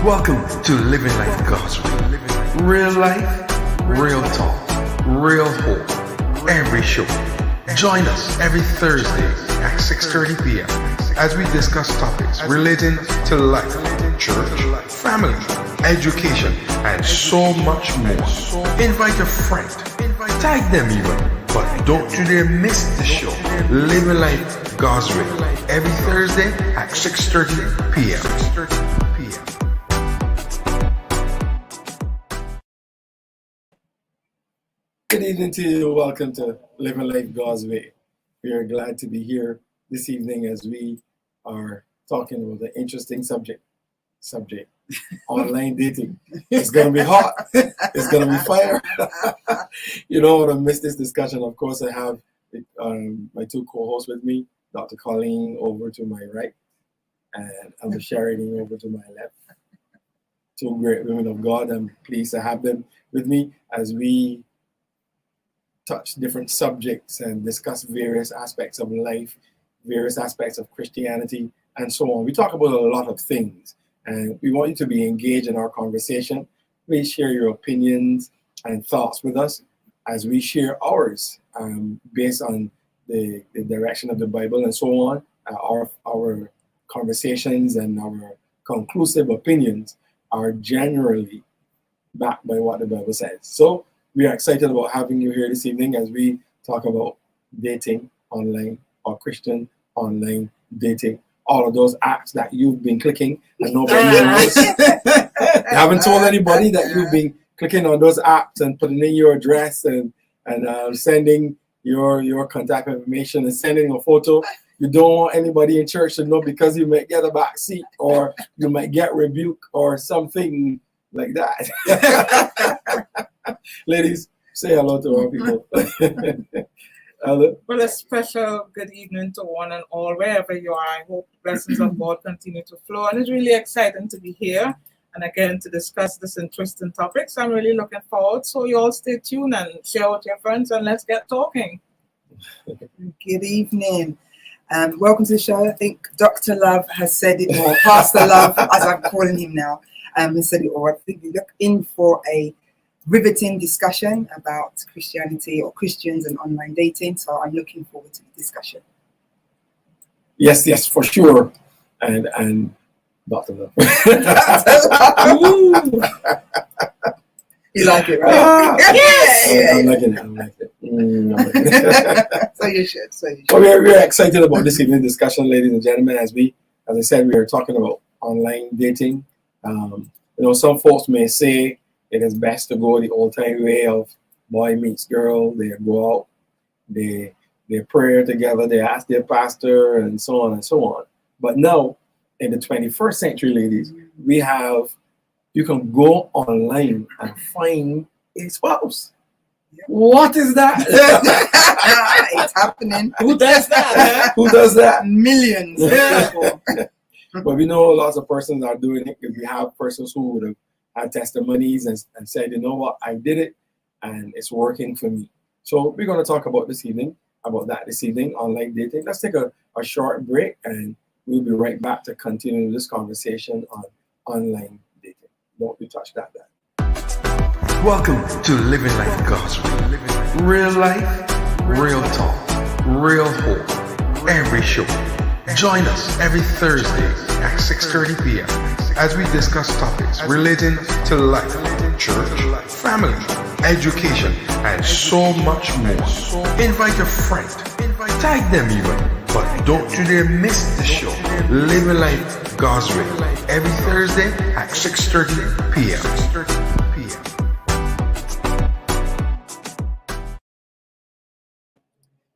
Welcome to Living Life God's Way. Real life, real talk, real hope. Every show. Join us every Thursday at 6:30 p.m. as we discuss topics relating to life, church, family, education, and so much more. Invite a friend. Tag them even. But don't you dare miss the show. Living Life God's Way. Every Thursday at 6:30 p.m. Good evening to you. Welcome to Living Life God's Way. We are glad to be here this evening as we are talking about an interesting subject, online dating. It's going to be hot. It's going to be fire. You don't want to miss this discussion. Of course, I have my two co-hosts with me, Dr. Colleen over to my right, and Elder Sheridan over to my left. Two great women of God. I'm pleased to have them with me as we touch different subjects and discuss various aspects of life, various aspects of Christianity, and so on. We talk about a lot of things, and we want you to be engaged in our conversation. Please share your opinions and thoughts with us as we share ours based on the direction of the Bible and so on. Our conversations and our conclusive opinions are generally backed by what the Bible says. So we are excited about having you here this evening as we talk about dating online or Christian online dating. All of those apps that you've been clicking and nobody knows. You haven't told anybody that you've been clicking on those apps and putting in your address and sending your contact information and sending a photo. You don't want anybody in church to know because you might get a back seat or you might get rebuked or something like that. Ladies, say hello to our people. Hello. Well, a special good evening to one and all, wherever you are. I hope the blessings of God continue to flow. And it's really exciting to be here and again to discuss this interesting topic. So I'm really looking forward. So you all stay tuned and share with your friends and let's get talking. Good evening. Welcome to the show. I think Dr. Love has said it all. Pastor Love, as I'm calling him now, has said it all. I think we look in for a riveting discussion about Christianity or Christians and online dating. So I'm looking forward to the discussion. Yes, for sure. And Dr. Love. You like it, right? Yes. I'm liking it. So you should. Well, we're excited about this evening discussion, ladies and gentlemen, as I said, we are talking about online dating. Some folks may say it is best to go the old-time way of boy meets girl. They go out, they pray together, they ask their pastor, and so on and so on. But now, in the 21st century, ladies, you can go online and find a spouse. What is that? It's happening. Who does that? Who does that? Millions of people. But we know lots of persons are doing it. We have persons who would have had testimonies and said, you know what, I did it and it's working for me. So we're going to talk about this evening, online dating. Let's take a short break and we'll be right back to continue this conversation on online dating. Don't you touch that. Welcome to Living Life God's Way. Real life, real talk, real hope. Every show. Join us every Thursday at 6:30 p.m. as we discuss topics relating to life, church, family, education, and so much more. Invite a friend. Tag them even. But don't you dare miss the show. Living Life God's Way. Every Thursday at 6:30 p.m.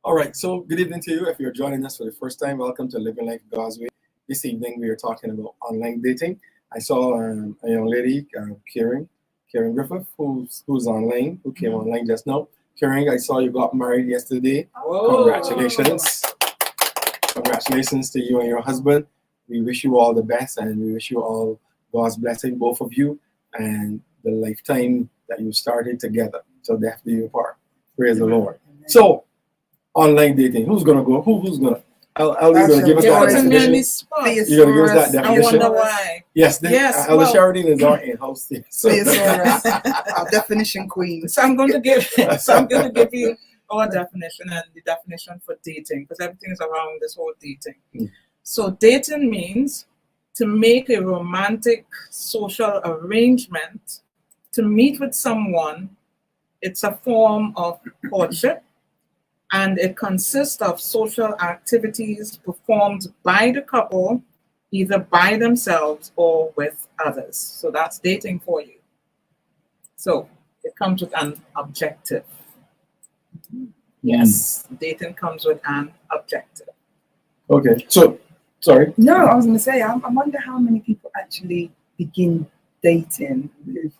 All right, so good evening to you. If you're joining us for the first time, welcome to Living Life God's Way. This evening we are talking about online dating. I saw a young lady, Karen Griffith, who's online, who came online just now. Karen, I saw you got married yesterday. Whoa. Congratulations. Congratulations to you and your husband. We wish you all the best and we wish you all God's blessing, both of you, and the lifetime that you started together. So death do you part. Praise the Lord. So, online dating. Who's gonna go? Who's gonna? I'll give us You're that putting me on the definition. spot. You're gonna give us that Thesaurus. I definition. wonder why. Yes, Yes, Elder well- Sheridan is our in-house thing. So, Thesaurus, our definition queen. So I'm going to give you our definition and the definition for dating, because everything is around this whole dating. Mm. So dating means to make a romantic social arrangement to meet with someone. It's a form of courtship, and it consists of social activities performed by the couple, either by themselves or with others. So that's dating for you. So it comes with an objective. Yes, dating comes with an objective. okay. So, sorry. No, I was going to say, I wonder how many people actually begin dating with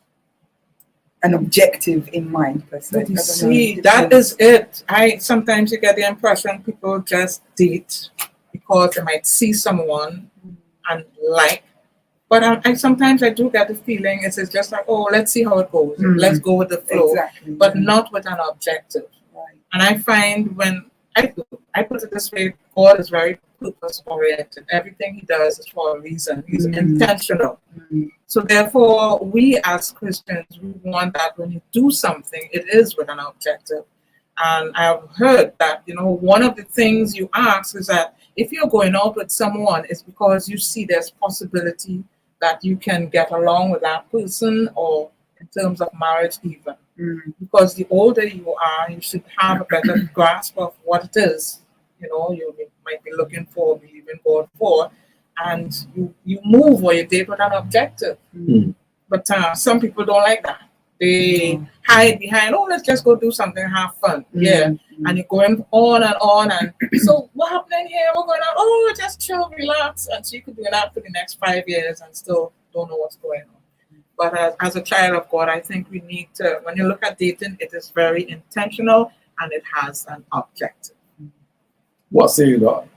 an objective in mind, per se. But you I don't know. see, that is it. Sometimes you get the impression people just date because they might see someone and like. But I sometimes I do get the feeling it's just like, oh, let's see how it goes. Mm. Let's go with the flow, Exactly. but not with an objective. Right. And I find when I put it this way, God is very purpose oriented. Everything he does is for a reason. He's Mm. intentional. Mm. So therefore, we as Christians, we want that when you do something, it is with an objective. And I've heard that, one of the things you ask is that if you're going out with someone, it's because you see there's possibility that you can get along with that person, or in terms of marriage even. Mm. Because the older you are, you should have a better grasp of what it is, you might be looking for, believing God for, and you move or you date with an objective. Mm. But some people don't like that. They hide behind, oh, let's just go do something, have fun. Yeah. And you're going on and on. And so what happening here? We're going on, oh, just chill, relax. And so you could do that for the next 5 years and still don't know what's going on. But as a child of God, I think we need to, when you look at dating, it is very intentional and it has an objective. What say you, Doc?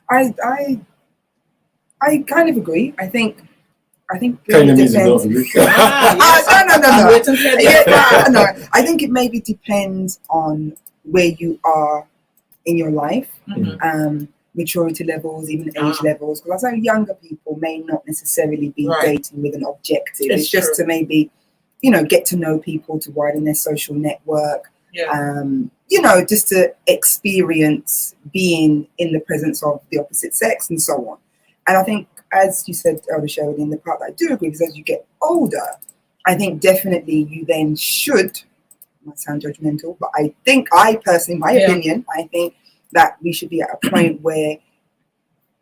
I kind of agree. I think Kind really of means you don't depends. agree. No. Wait until the Yeah, no, I think it maybe depends on where you are in your life, Mhm. maturity levels, even age Ah. levels. Because I know younger people may not necessarily be Right. dating with an objective. It's It's just true. to maybe, get to know people, to widen their social network. Yeah. Just to experience being in the presence of the opposite sex and so on. And I think, as you said, Elder Sheridan, the part that I do agree with is as you get older, I think definitely you then should, might sound judgmental, but I think I personally, my Yeah. opinion, I think that we should be at a point where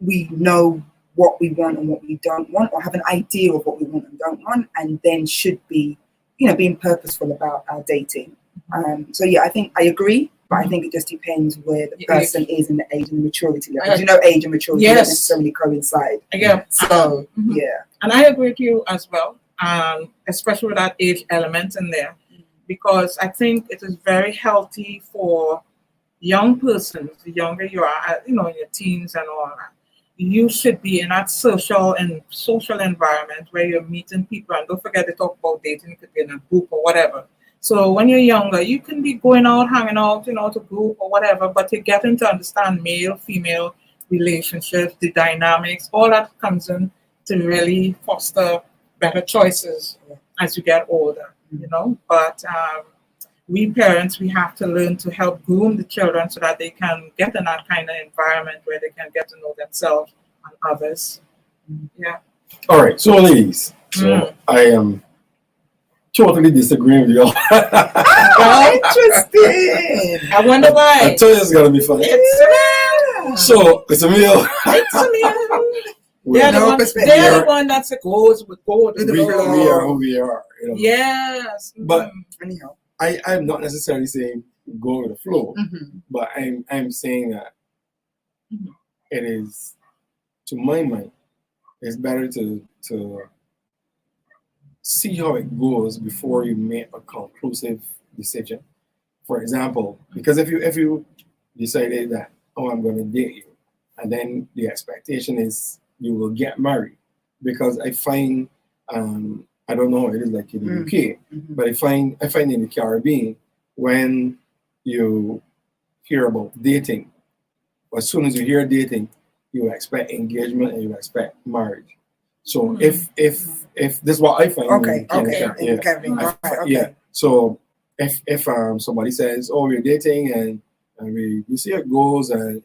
we know what we want and what we don't want, or have an idea of what we want and don't want, and then should be, being purposeful about our dating. So yeah, I think I agree, but I think it just depends where the The person is in the age and the maturity level. I- Age and maturity don't Yes. necessarily coincide. Yeah. So Mhm. yeah. And I agree with you as well, especially with that age element in there, because I think it is very healthy for young persons, the younger you are, in your teens and all that, you should be in that social environment where you're meeting people. And don't forget to talk about dating, you could be in a group or whatever. So when you're younger, you can be going out, hanging out, to group or whatever, but you're getting to understand male, female relationships, the dynamics, all that comes in to really foster better choices as you get older, But we parents, we have to learn to help groom the children so that they can get in that kind of environment where they can get to know themselves and others. Yeah. All right, so ladies, I am totally disagreeing with you all. Interesting. I wonder I why. told you it's gonna be fun. So it's a meal. It's a man. We They're, are, the No one, perspective. they're the one that goes with gold. With the we flow. are who we are. Yes. But- Anyhow. I'm not necessarily saying go with the flow, Mhm. but I'm saying that Mhm. it is, to my mind, it's better to see how it goes before you make a conclusive decision. For example, because if you decided that, oh, I'm going to date you, and then the expectation is you will get married, because I find I don't know how it is like in the UK, Mhm. but I find in the Caribbean, when you hear about dating, as soon as you hear dating, you expect engagement and you expect marriage. So if this is what I find. Okay, in okay, Canada, yeah. Kevin, right, okay. Yeah. So if somebody says, "Oh, we're dating," and we see how it goes, and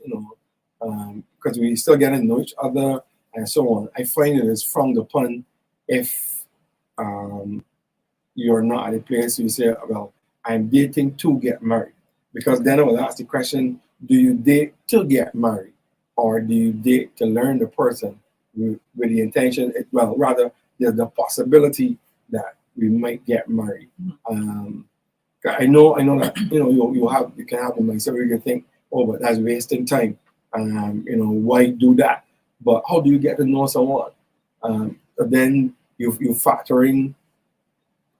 because we still get to know each other and so on, I find it is frowned upon if you're not at a place you say, "Well, I'm dating to get married," because then I will ask the question: do you date to get married, or do you date to learn the person with the intention? Well, rather, there's the possibility that we might get married. I know that you can have the mindset where you think, oh, but that's wasting time. Why do that? But how do you get to know someone? Then you factor in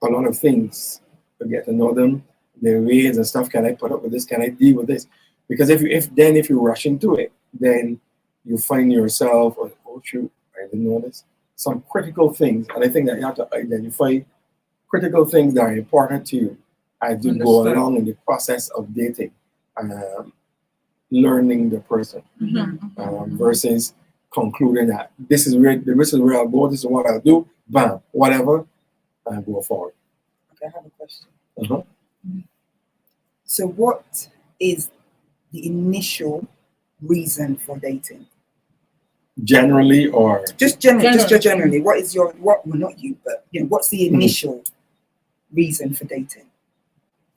a lot of things to get to know them, their ways and stuff. Can I put up with this? Can I deal with this? Because if you rush into it, then you find yourself, oh shoot, I didn't know this. Some critical things, and I think that you have to identify critical things that are important to you as you go along in the process of dating, learning the person, versus concluding that this is where I'll go, this is what I'll do, bam, whatever, and go forward. Okay, I have a question. Uh-huh. So what is the initial reason for dating? Generally, or Just generally, what is well, not you, but what's the initial reason for dating?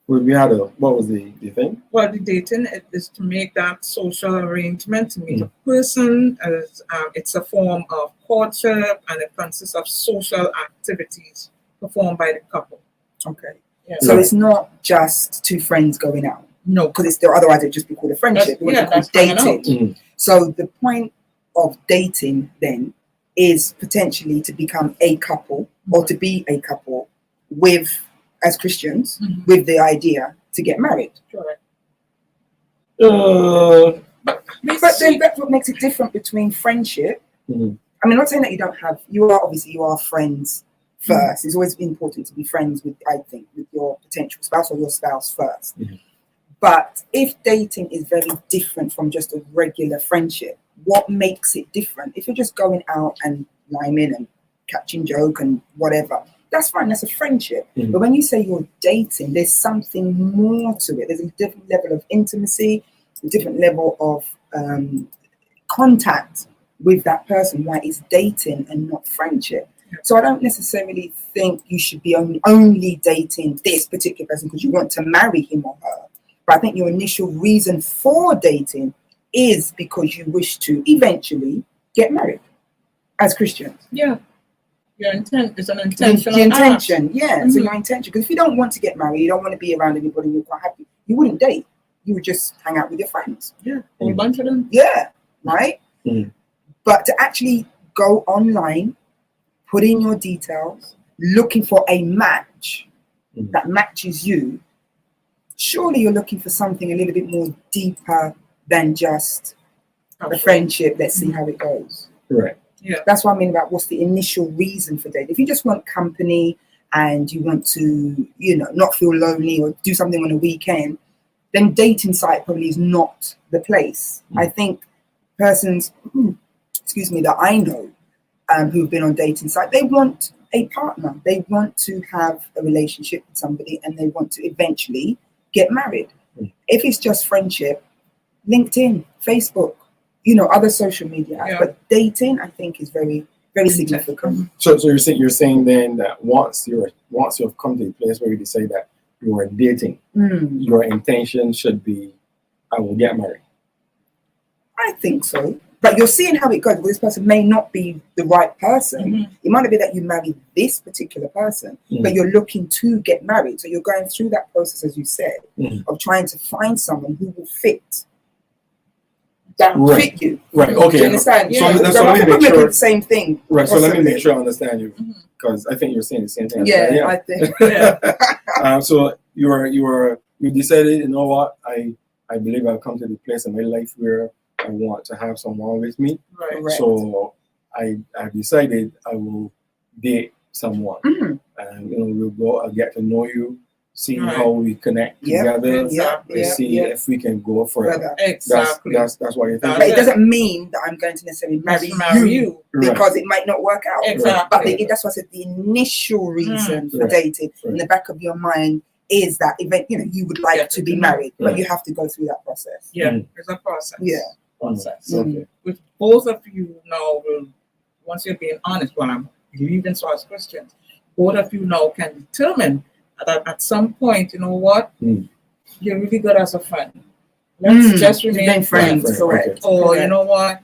we had what was the thing? Well, the dating is to make that social arrangement to meet a person. As it's a form of courtship, and it consists of social activities performed by the couple. Okay. Yeah. So it's not just two friends going out. No, Because otherwise it'd just be called a friendship. It wouldn't be called dating. So the point of dating then is potentially to become a couple or to be a couple with, as Christians, with the idea to get married. correct. But then that's what makes it different between friendship. I mean, I'm not saying that you are friends first. It's always important to be friends with your potential spouse or your spouse first. But if dating is very different from just a regular friendship, what makes it different? If you're just going out and liming and catching joke and whatever, that's fine, that's a friendship. But when you say you're dating, there's something more to it. There's a different level of intimacy, a different level of contact with that person. Why it's dating and not friendship. So I don't necessarily think you should be only dating this particular person because you want to marry him or her. But I think your initial reason for dating is because you wish to eventually get married as Christians. Yeah. Your intent is an intentional The intention, act. yeah. So your intention, because if you don't want to get married, you don't want to be around anybody, you're quite happy, you wouldn't date. You would just hang out with your friends. Yeah, and a bunch of them. Yeah, right? But to actually go online, put in your details, looking for a match that matches you, surely you're looking for something a little bit more deeper than just a friendship. Let's see how it goes. Right. Yeah. That's what I mean about what's the initial reason for dating. If you just want company and you want to, not feel lonely or do something on a weekend, then dating site probably is not the place. I think persons, that I know who've been on dating site, they want a partner. They want to have a relationship with somebody and they want to eventually get married. If it's just friendship, LinkedIn, Facebook, other social media apps. But dating, I think, is very, very significant. So you're saying then that once you have come to a place where you decide that you are dating, your intention should be, I will get married. I think so. But you're seeing how it goes. Well, this person may not be the right person. It might not be that you marry this particular person, but you're looking to get married. So you're going through that process, as you said, of trying to find someone who will fit. That will fit you. Right. Okay. Do you understand? So Yeah. let me make sure. The same thing. Right. So let me possibly. make sure I understand you, because I think you're saying the same thing. Yeah, I think. So you decided, you know what? I believe I've come to the place in my life where I want to have someone with me. Right. Correct. So I decided I will date someone, and we'll go. I'll get to know you, see Right. how we connect Yeah. together, Exactly. to see if we can go further. Brother. Exactly. That's what you're That's But thinking. it doesn't mean that I'm going to necessarily marry, Just marry you, you. Right. because it might not work out. Exactly. But that's what I said. The initial reason for Right. dating in Right. the back of your mind is that event. You would like Yeah. to be married, Right. but you have to go through that process. Yeah, Mm. it's a process. Yeah. Process. Okay. Which both of you now will, once you're being honest, well, I'm believing so as Christians, both of you now can determine that at some point, you know what, Mm. you're really good as a friend. Let's just Remain remain friends, friends. correct. Okay. Or, Correct. you know what,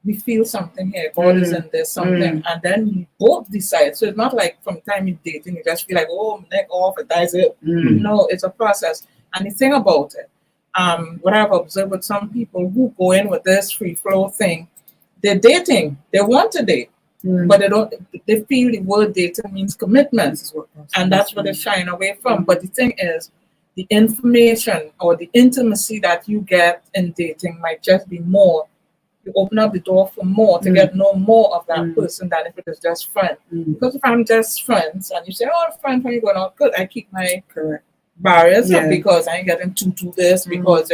we feel something here. God is in there, something. And then you both decide. So it's not like from the time you're dating, you just feel like, oh, neck off, and that's it. Mm. No, it's a process. And the thing about it, what I've observed with some people who go in with this free flow thing, they're dating, they want to date, Mm. but they feel the word dating means commitment, This is what- and that's what they're shying away from. But the thing is, the information or the intimacy that you get in dating might just be more. You open up the door for more to get know more of that person than if it is just friend. Mm. Because if I'm just friends and you say, oh, friend, when you going out, good, I keep my Correct. barriers up Yeah. because I ain't getting to do this because,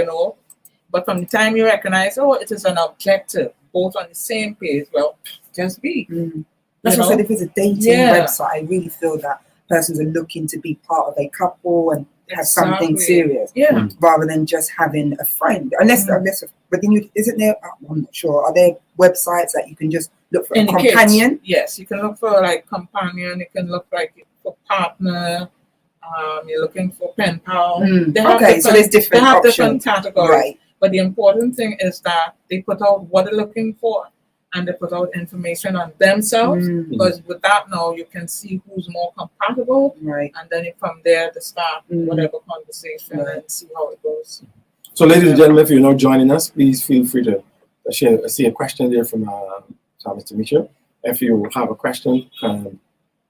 but from the time you recognize, oh, it is an objective, both on the same page, well, just be. Mm. That's You what I said. know? If it's a dating Yeah. website, I really feel that persons are looking to be part of a couple and have something Exactly. serious, Yeah. rather than just having a friend. Unless, but then isn't there? I'm not sure. Are there websites that you can just look for a Indicate. companion? Yes, you can look for like companion, you can look like for partner, you're looking for pen pal. Mm. They have Okay, so there's they different have options. different categories. Right. But the important thing is that they put out what they're looking for and they put out information on themselves. Mm. Because with that now you can see who's more compatible, Right. and then from there to start whatever conversation Right. and see how it goes. So, ladies and gentlemen, if you're not joining us, please feel free to share. I see a question there from Mr. Mitchell. If you have a question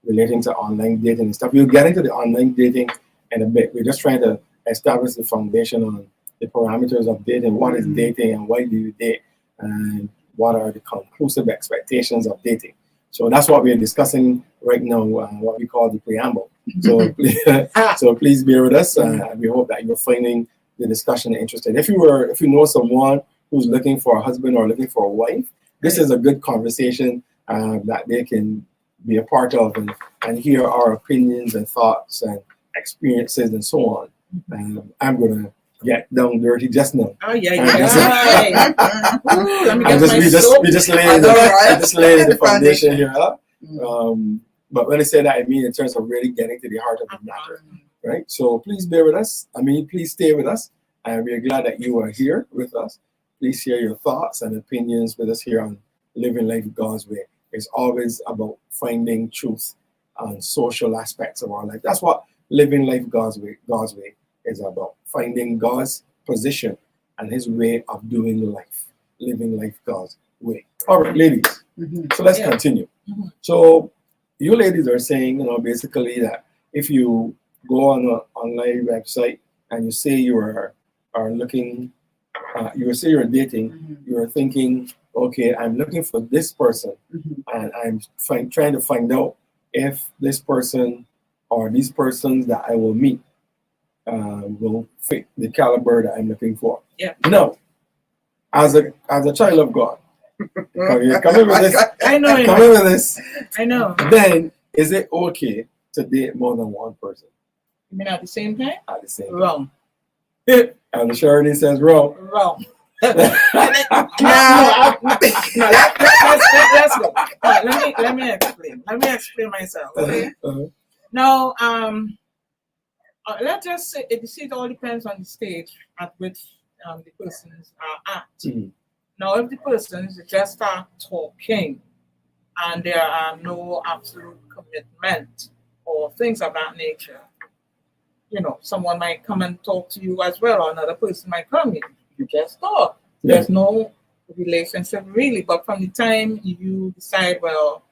relating to online dating and stuff, we'll get into the online dating in a bit. We're just trying to establish the foundation on the parameters of dating. What is dating and why do you date? And what are the conclusive expectations of dating? So that's what we're discussing right now, what we call the preamble. So, so please bear with us. We hope that you're finding the discussion interesting. If you know someone who's looking for a husband or looking for a wife, this is a good conversation that they can be a part of and hear our opinions and thoughts and experiences and so on. I'm gonna get down dirty just now. Oh yeah, yeah. Let me get my soap. We just laying the foundation here. But when I say that, I mean in terms of really getting to the heart of the matter, right? So please bear with us. Please stay with us. And we're glad that you are here with us. Please share your thoughts and opinions with us here on Living Life God's Way. It's always about finding truth on social aspects of our life. That's what Living Life God's Way is about. Finding God's position and his way of doing life. Living life God's way. All right, ladies. So let's continue. So you ladies are saying, basically that if you go on an online website and you say you are looking, you say you're dating, you're thinking, okay, I'm looking for this person, and I'm trying to find out if this person or these persons that I will meet will fit the caliber that I'm looking for. Yeah. No, as a child of God, come in with this. I know. Come in with this. I know. Then is it okay to date more than one person You mean at the same time? at the same time? Wrong. And Shirley says wrong. Wrong. No, let's go. Let me explain. Let me explain myself. Okay. Now, let's just say it all depends on the stage at which the persons are at. Now, if the persons just start talking and there are no absolute commitment or things of that nature, someone might come and talk to you as well, or another person might come in. You just talk. There's no relationship really, but from the time you decide, well,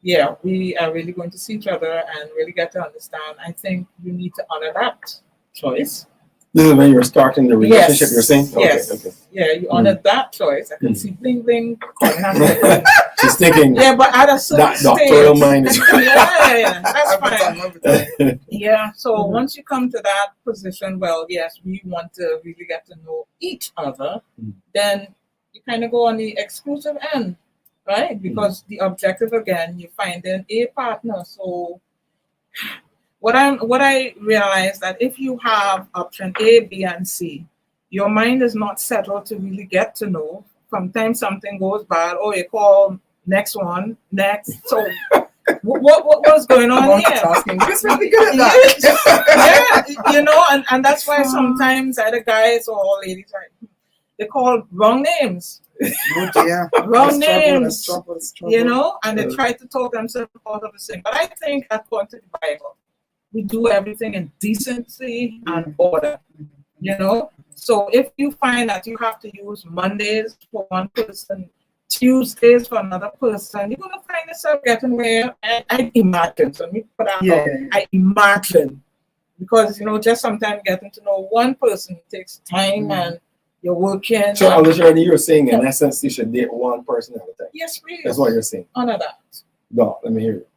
yeah, we are really going to see each other and really get to understand, I think you need to honor that choice. This is when you're starting the relationship. Yes. You're saying, okay, Yes. okay. Yeah, you honored that choice. I can see bling bling. She's thinking Yeah, but at a certain that doctoral stage. mind is. Yeah, that's fine. Mhm. Yeah, so Mhm. once you come to that position, well, yes, we want to really get to know each other, Mhm. then you kind of go on the exclusive end, right? Because the objective again, you find a partner. So what I realized that if you have option A, B, and C, your mind is not settled to really get to know. Sometimes something goes bad, oh, you call next one, next. So what was going on here? Multitasking. Chris must be good at that. Yeah, you know, and that's why sometimes either guys or ladies, right, they call wrong names, Oh dear. Wrong The names. struggle. you know, and they try to talk themselves out of the thing. But I think according to the Bible, we do everything in decency and order, you know. So if you find that you have to use Mondays for one person, Tuesdays for another person, you're gonna find yourself getting where I imagine. So let me put that Yeah. out. I imagine because you know, just sometimes getting to know one person takes time and you're working. So, and- Alicia, you're saying in essence you should date one person at a time. yes, please. That's what you're saying. Honor that. No, let me hear it.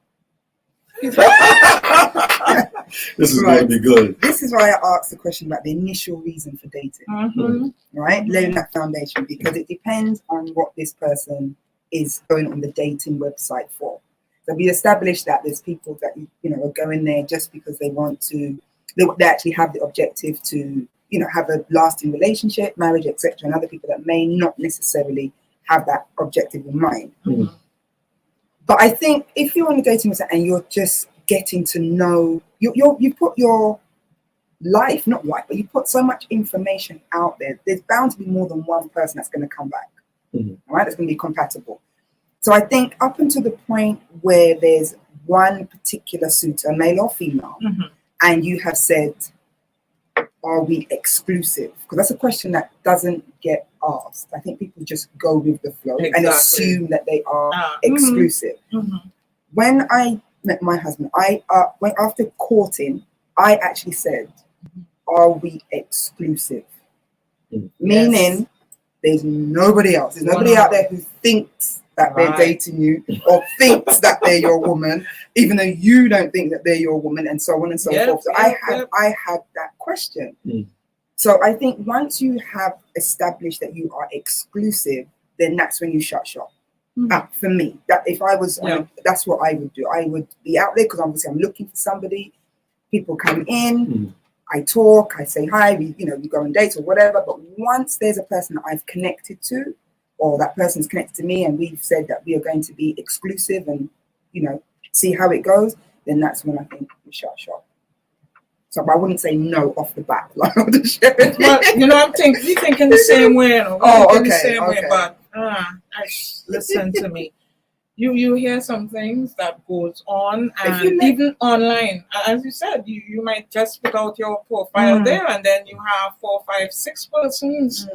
This is going to be good. This is why I asked the question about the initial reason for dating, Mhm. right? Laying that foundation, because it depends on what this person is going on the dating website for. So we established that there's people that you know are going there just because they want to, they actually have the objective to, you know, have a lasting relationship, marriage, etc. And other people that may not necessarily have that objective in mind. Mhm. But I think if you're on a dating website and you're just getting to know, you put your life, not life, but you put so much information out there, there's bound to be more than one person that's going to come back, Mhm. all right, that's going to be compatible. So I think up until the point where there's one particular suitor, male or female, Mhm. and you have said, are we exclusive? Because that's a question that doesn't get asked. I think people just go with the flow and Exactly. assume that they are Ah, exclusive. mhm. When I met my husband, when after courting, I actually said, "Are we exclusive?" Mm. Meaning, there's nobody else. There's nobody out there who thinks that they're Right. dating you or thinks that they're your woman, even though you don't think that they're your woman, and so on and so Yep, forth. So yep, I had that question. Mm. So I think once you have established that you are exclusive, then that's when you shut shop. Mhm. For me, that if I was, Yeah. that's what I would do. I would be out there because obviously I'm looking for somebody. People come in, Mm. I talk, I say hi, we go on dates or whatever. But once there's a person that I've connected to, or that person's connected to me, and we've said that we are going to be exclusive and see how it goes, then that's when I think we shut shop. So I wouldn't say no off the bat. Like, I'll just share it. Well, you know, we thinking the same way. You know? We Oh, thinking the okay, same way, okay. but listen to me. You hear some things that goes on, If you and let- even online, as you said, you might just put out your profile there, and then you have 4, 5, 6 persons,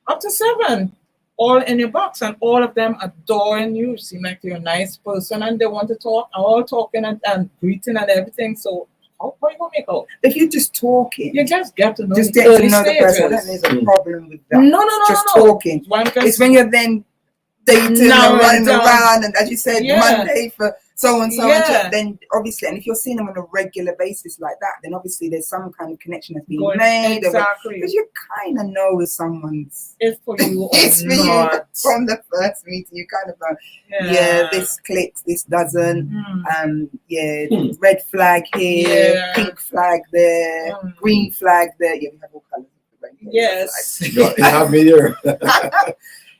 up to 7, all in your box, and all of them adoring you. Seem like you're a nice person, and they want to talk, all talking and greeting and everything. So how you gonna make out? If you're just talking, You just get to know just the get to early know the person. I don't stages. think there's a problem with that. No, Just no. talking. One It's when you're then dating Now and running done. around, and as you said, Yeah. Monday for so and so, Yeah. and then obviously, and if you're seeing them on a regular basis like that, then obviously there's some kind of connection that's being going made. exactly. Because you kind of know if someone's It's for you or it's for you not. from the first meeting. You kind of know, yeah, this clicks, this doesn't. Mm. Hmm. Red flag here, Yeah. pink flag there, Mm. green flag there. Yeah, we have all colors of the rainbow. Yes. You have me there.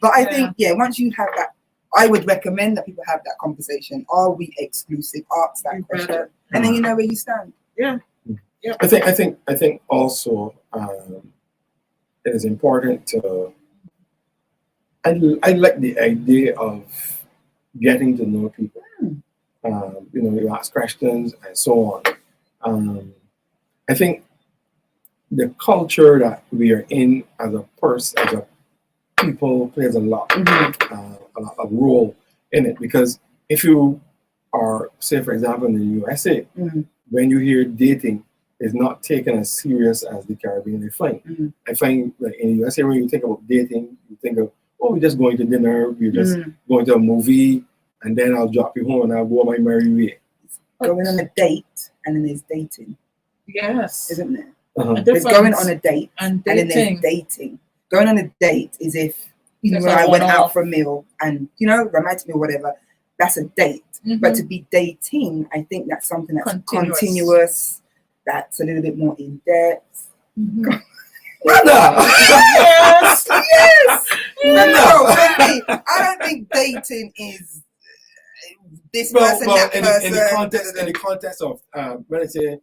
But I Yeah. think, once you have that, I would recommend that people have that conversation. Are we exclusive? Ask that You question, better. and then you know where you stand. I think also it is important to. I like the idea of getting to know people. You ask questions and so on. I think the culture that we are in as a person, as a people, plays a lot of role in it, because if you are, say for example, in the USA, Mhm. when you hear dating, is not taken as serious as the Caribbean. Mhm. I find like in the USA, when you think about dating, you think of, oh, we're just going to dinner, we're just going to a movie, and then I'll drop you home and I'll go on my merry way. Going on a date and then there's dating, Yes. isn't there? Uh-huh. A There's going difference. on a date And and then there's dating. dating. Going on a date is if you That's know a I went out one-off. for a meal and romantic meal, whatever. That's a date. But to be dating, I think that's something that's Continuous. continuous. That's a little bit more in depth. Mhm. Yes, yes. No, for me, I don't think dating is this person, that in person. the context of when I say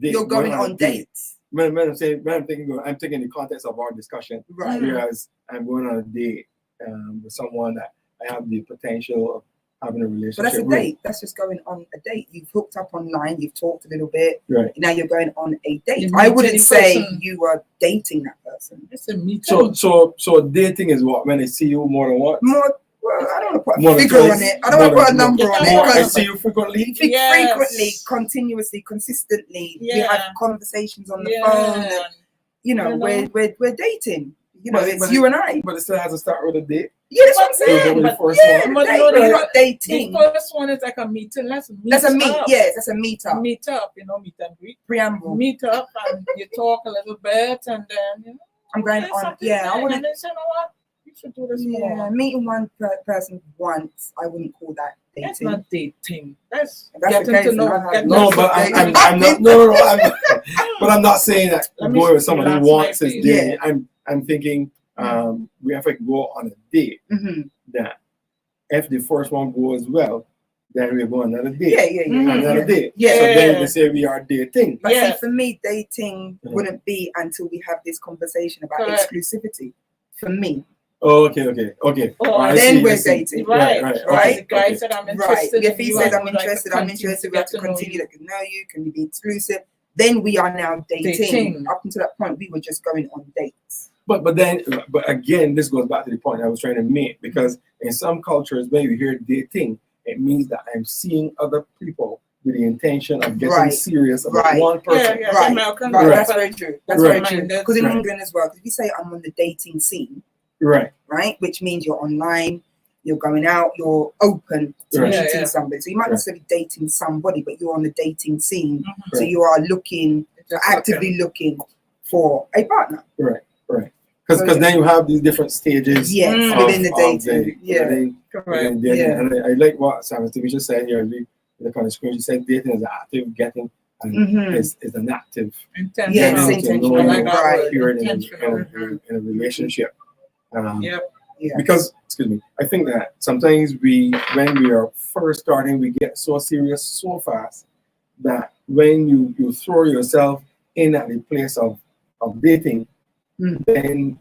date, You're going a on date, dates, when I'm thinking in the context of our discussion, right? whereas I'm going on a date with someone that I have the potential of having a relationship But that's a with. date. That's just going on a date. You've hooked up online. You've talked a little bit. Right. Now you're going on a date. You I meet wouldn't any say person. you are dating that person. It's a meeting. So dating is what, when I see you more than once? More. Well, I don't want to put More a than figure twice. on it. I don't want to More put a than- number on Yeah. More, I it. see you frequently. Yes. Frequently, continuously, consistently, we Yeah. have conversations on the Yeah. phone. And, You know? we're dating. But- It's but you it- and I. But it still has to start with a date. Yeah, that's what I'm But- saying. the but- first Yeah, one. But date, no, we're the- not dating. The first one is like a meeting. Let's meet That's a meet. up. Yes, that's a meet up. Meet up, meet and greet. Preamble. Meet up and you talk a little bit and then, I'm going say on. something Yeah, I then, wouldn't. and then say, you know what? You should do this Yeah, more. meeting one person once, I wouldn't call that That's dating. not dating. That's If that's getting the case, to know. then I have Getting No, to but know. I'm not. No. But I'm not saying that Let me going with somebody who relax my wants is face. dating. I'm thinking we have to go on a date. Mm-hmm. That if the first one goes well, then we go on another date. Yeah. Mhm. Another date. Yeah. So then Yeah. we say we are dating. But Yeah. see, for me, dating Mhm. wouldn't be until we have this conversation about Correct. exclusivity. For me, Oh, okay. Oh, I then see, we're I see. dating. Right, Right. right. The guy Okay. said, I'm Right. interested If in he you. says I I'm would like to interested, I'm continue interested, to we have get to to know continue you. to get to know you. Can we be exclusive? Then we are now dating. Dating. Up until that point, we were just going on dates. But again, this goes back to the point I was trying to make, because in some cultures, when you hear dating, it means that I'm seeing other people with the intention of getting Right. serious about Right. one person. Yeah, Right. American Right. girl, That's but very true. That's Right. very true. Because in Right. England as well, because if you say I'm on the dating scene, Right. right, which means you're online, you're going out, you're open to Right. meeting Yeah, yeah. somebody. So you might Right. not necessarily be dating somebody, but you're on the dating scene. Mhm. So Right. you are looking, Just actively looking for a partner. Because So, then you have these different stages. Yes, Mm. within the dating. Yeah. within Correct. dating. Yeah. And I like what Sam Stevie said here. We look on the screen. She said dating is active, getting and Mhm. is an active Intentional. Yes, getting to intentional. know I like you that Right. word, period intentional. in a relationship. Yep. Yeah. Because, excuse me, I think that sometimes when we are first starting, we get so serious so fast that when you throw yourself in at the place of dating, Mm. then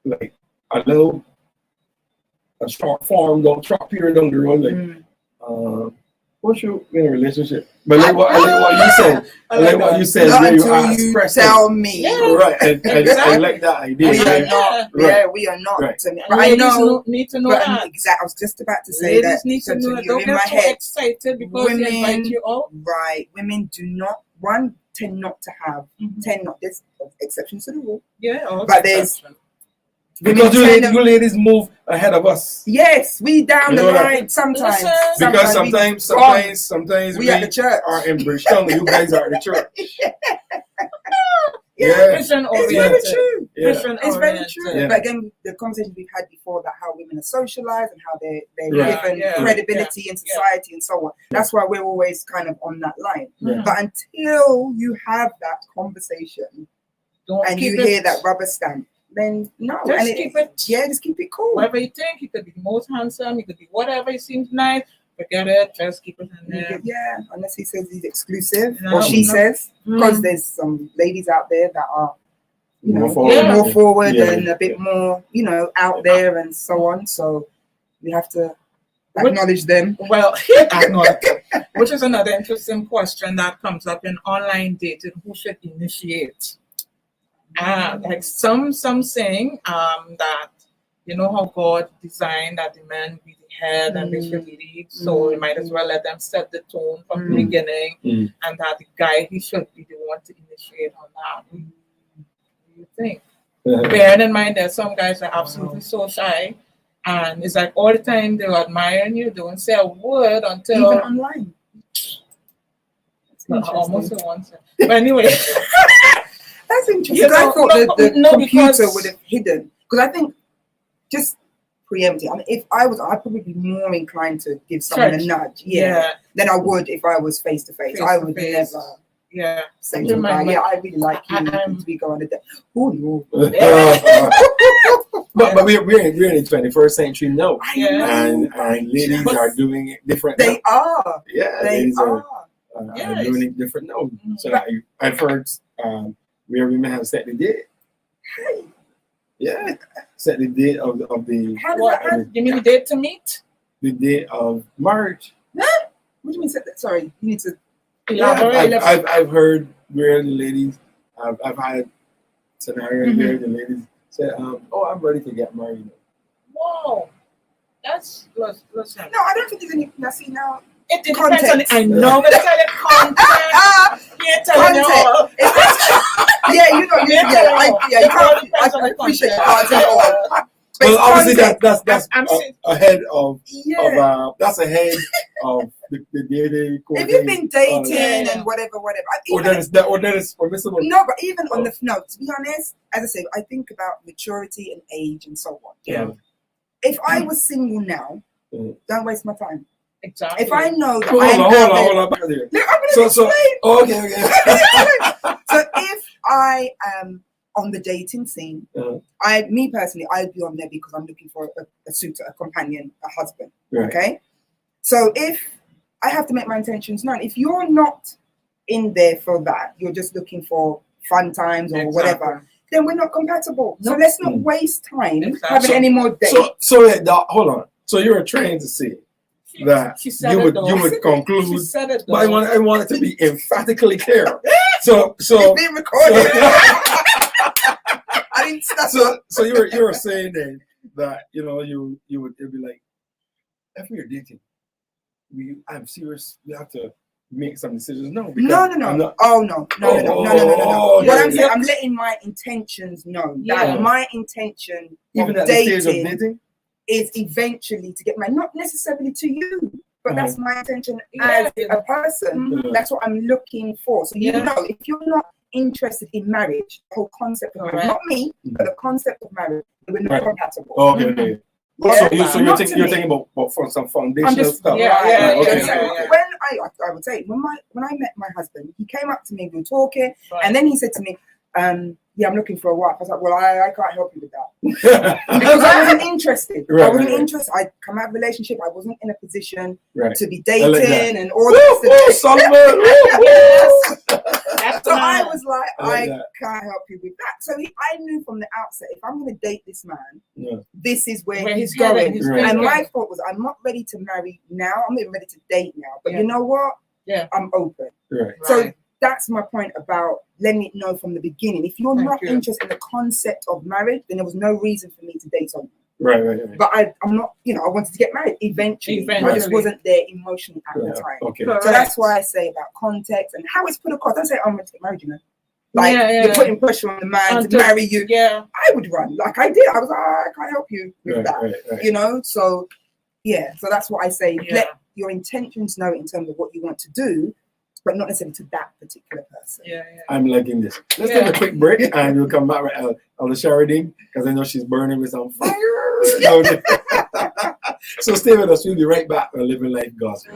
like a short period down the road, like Mm. what's you in a relationship? But I like what you said. I like what you said. Not Where you until are you expressing. tell me. Yeah. Right, I like that idea. We are right? not. Right. Yeah, we are not. Right. To me. And But I ladies know. need to know But that. exactly, I was just about to say Ladies that. need So to know that. you're Don't in my get so head. excited because they Women- invite you out. Right. Women do not tend not to have there's exceptions to the rule. Yeah. also But there's- exception. Because Women tend to- you ladies move ahead of us. Yes, we down You the know that. line sometimes. Listen. Because we sometimes we at the church. are in Bridgetown, you guys are at the church. Yeah. Yeah. Mission It's very oriented. true. Yeah. Mission It's very oriented. true. Yeah. But again, the conversation we've had before about how women are socialized and how they're Right. given Yeah. credibility in society and so on. That's why we're always kind of on that line. Yeah. But until you have that conversation Don't and keep you it. hear that rubber stamp, then no. Just And keep it. Yeah, just keep it cool. Whatever you think, you could be the most handsome, you could be whatever, it seems nice. Forget it. Just keep it in there. Yeah, unless he says he's exclusive No, or she no. says, because Mm. there's some ladies out there that are, you know, More forward. Yeah. more forward Yeah. and a bit more, you know, out there and so on. So we have to acknowledge them. Well, acknowledge it. Which is another interesting question that comes up in online dating: who should initiate? Like some saying that you know how God designed that the men be the head and they should lead, so you might as well let them set the tone from the beginning, and that the guy, he should be the one to initiate on that. What do you think? Bearing in mind that some guys are absolutely so shy, and it's like all the time they're admiring you, don't say a word until Even online. almost at once. But anyway, That's interesting. You know, I thought the no, computer because- would have hidden. Because I think just preempting. I mean, if I was, I'd probably be more inclined to give someone Touch. a nudge, yeah, than I would if I was face to face. I would Face-to-face. never yeah. say to the guy, Remember- "Yeah, I really like you. I'm- to be going to that." Oh no, But we're in the 21st century now, I Yeah. know. and ladies are doing it different. They now. are. Yeah, They ladies are. are Yes. doing it different now. Mhm. So I've heard where women have set the date. Yeah, set the date of the How does What? that happen? You mean the date to meet? date of marriage. What do you mean? Sorry, you need to. Elaborate. I've heard where the ladies, I've had scenarios where the ladies said, "Oh, I'm ready to get married." Whoa, that's listen. No, I don't think there's any. Now, see now. It depends on Context. it. I know, but it's like content. You're telling you all. Yeah, you know, you can't. I appreciate you can't say all. But Well, it's obviously context. that's I'm saying- ahead of Yeah. that's ahead of the dating. If you've been dating Yeah. and whatever, or even, that is permissible. no, but even on the no, to be honest, as I say, I think about maturity and age and so on. Yeah. If I was single now, Mm. don't waste my time. Exactly. If I know that Hold I'm on, having, back there. Look, I'm So going to explain. okay. So if I am on the dating scene, Uh-huh. me personally, I'd be on there because I'm looking for a suitor, a companion, a husband. Right. Okay. So if I have to make my intentions known, if you're not in there for that, you're just looking for fun times or Exactly. whatever, then we're not compatible. So No. let's not Mm. waste time Exactly. having any more dates. Hold on. So you're trying to say that She said you it would though. you would She conclude, said it though. but I want it to be emphatically clear. So It's being recorded. I didn't stop. so you were saying then that you would it'd be like if we are dating, I'm serious. We have to make some decisions. No, because No. I'm not- Oh no. Oh, What yeah, I'm saying, yeah. I'm letting my intentions known. Yeah. That my intention even of at the stage of dating dating. is eventually to get married, not necessarily to you, but that's my intention Yeah. as a person. Mhm. That's what I'm looking for. So you Yeah. know, if you're not interested in marriage, the whole concept of marriage, Correct. not me, but the concept of marriage, we're not Right. compatible. Oh, okay. Yeah, So you're not thinking to me. about for some I'm foundational just stuff. Yeah, right, okay, so okay. when I would say when I met my husband, he came up to me, we were talking, Right. and then he said to me, yeah, I'm looking for a wife. I was like, well, I can't help you with that. Because I wasn't interested. Right, I wasn't right. interested. I come out of a relationship. I wasn't in a position Right. to be I dating like that. and all Woo, this. woo, Solomon. Woo, Yes. That's So I nice. was like, I like I that. can't help you with that. So I knew from the outset, if I'm going to date this man, Yeah. this is where Where he's he's headed, going. he's Right. And going. my thought was, I'm not ready to marry now. I'm not even ready to date now. But Yeah. you know what? Yeah. I'm open. Right. So Right. that's my point about letting it know from the beginning. If you're Thank not you. interested in the concept of marriage, then there was no reason for me to date someone. Right. But I'm not, I wanted to get married eventually. I just Eventually. wasn't there emotionally at Yeah. the time. Okay. Correct. So that's why I say about context and how it's put across. Don't say I'm going to get married, Like Yeah. you're putting pressure on the man Until- to marry you. Yeah. I would run like I did. I was like, I can't help you with that. Right. So yeah. So that's what I say. Yeah. Let your intentions know in terms of what you want to do, but not necessarily to that particular person. Yeah. I'm liking this. Let's Yeah. take a quick break and we'll come back with Elder Sheridan because I know she's burning with some fire. No, so stay with us. We'll be right back on Living Life Gospel.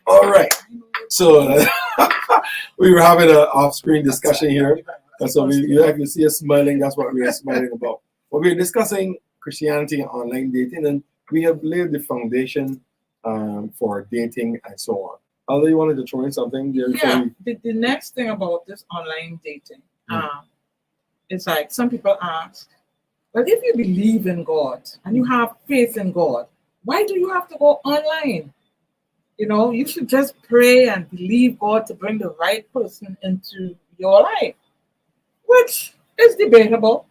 All right. So we were having an off-screen discussion here. That's what if you see us smiling, that's what we are smiling about. But we're discussing Christianity and online dating, and we have laid the foundation for dating and so on. Although you wanted to throw in something there? Yeah, the next thing about this online dating, it's like some people ask, well, if you believe in God and you have faith in God, why do you have to go online? You know, you should just pray and believe God to bring the right person into your life, which is debatable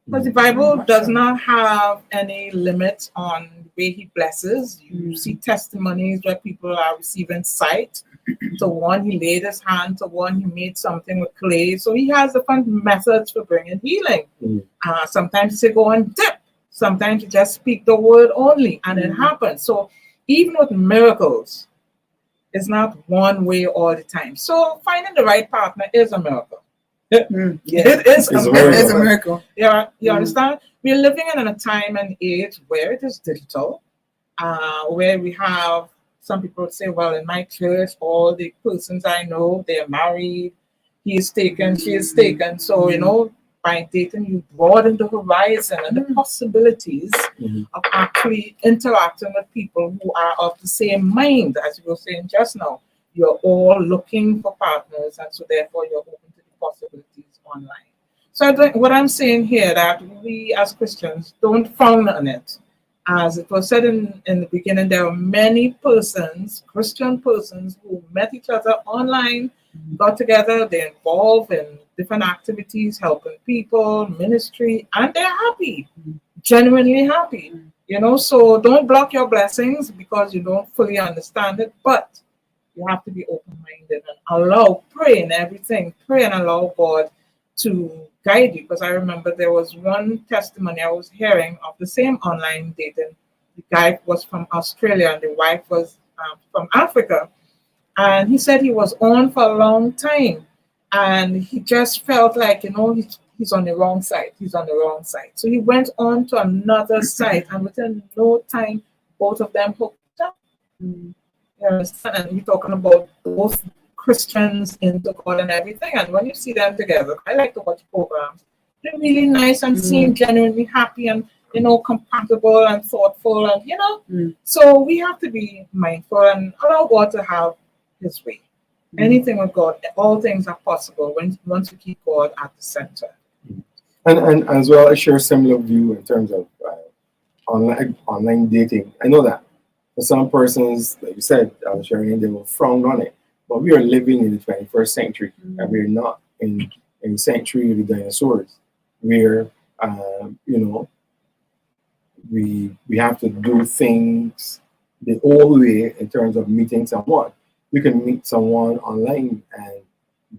because the Bible does not have any limits on the way He blesses. You see testimonies where people are receiving sight. To one, He laid His hand. To one, He made something with clay. So He has different methods for bringing healing. Sometimes He say go and dip. Sometimes He just speak the word only, and it happens. So even with miracles, it's not one way all the time. So finding the right partner is a miracle. It is a miracle. It's a miracle. Yeah, you understand? We're living in a time and age where it is digital, where we have some people say, well, in my church, all the persons I know, they're married, he is taken, she is taken. So, you know, by dating, you broaden the horizon and the possibilities of actually interacting with people who are of the same mind, as you were saying just now. You're all looking for partners, and so therefore you're open to the possibilities online. So I think what I'm saying here, that we as Christians don't frown on it. As it was said in the beginning, there are many persons, Christian persons, who met each other online, got together, they're involved in different activities, helping people, ministry, and they're happy, genuinely happy. You know, so don't block your blessings because you don't fully understand it, but you have to be open-minded and pray in everything. Pray and allow God to guide you. Because I remember there was one testimony I was hearing of the same online dating. The guy was from Australia and the wife was from Africa. And he said he was on for a long time. And he just felt like, you know, he's on the wrong side. He's on the wrong side. So he went on to another site, and within no time, both of them hooked up. You understand? And we're talking about both Christians into God and everything. And when you see them together, I like to watch programs. They're really nice and seem genuinely happy and, you know, compatible and thoughtful, and, you know. So we have to be mindful and allow God to have His way. Anything with God, all things are possible once you keep God at the center. And as well, I share a similar view in terms of online dating. I know that for some persons, like you said, I was sharing, they will frown on it. But we are living in the 21st century, and we're not in the century of the dinosaurs. We're, you know, we have to do things the old way in terms of meeting someone. You can meet someone online and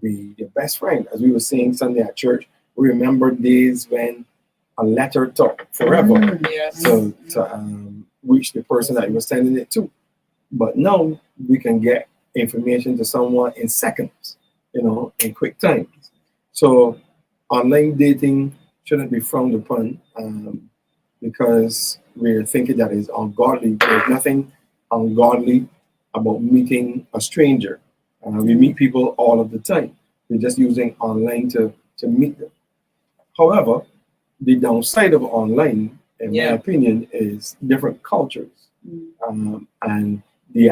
be your best friend. As we were saying Sunday at church, we remember days when a letter took forever to reach the person that you were sending it to. But now we can get information to someone in seconds, you know, in quick time. So online dating shouldn't be frowned upon because we're thinking that is ungodly. There's nothing ungodly about meeting a stranger. We meet people all of the time. We're just using online to meet them. However, the downside of online, in my opinion, is different cultures and the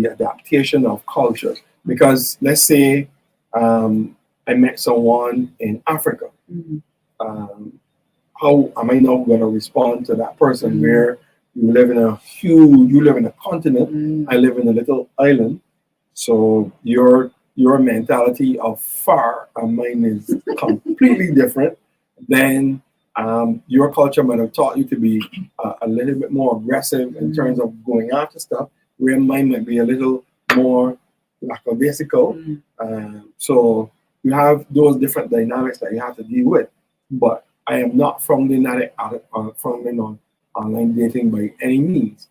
adaptation of culture. Because let's say I met someone in Africa. How am I now going to respond to that person where you live in a continent, I live in a little island, so your mentality of far and mine is completely different. Then your culture might have taught you to be a little bit more aggressive in terms of going after stuff, where mine might be a little more lackadaisical. So you have those different dynamics that you have to deal with. But I am not frowning on online dating by any means.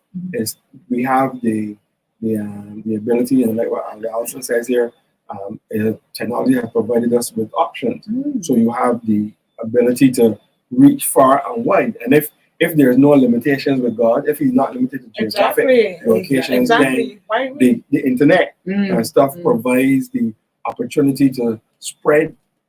We have the ability, and like what Alison says here, technology has provided us with options. So you have the ability to reach far and wide. And if if there's no limitations with God, if He's not limited to geographic Exactly. locations, Exactly. Why we? the internet and stuff Mm. provides the opportunity to spread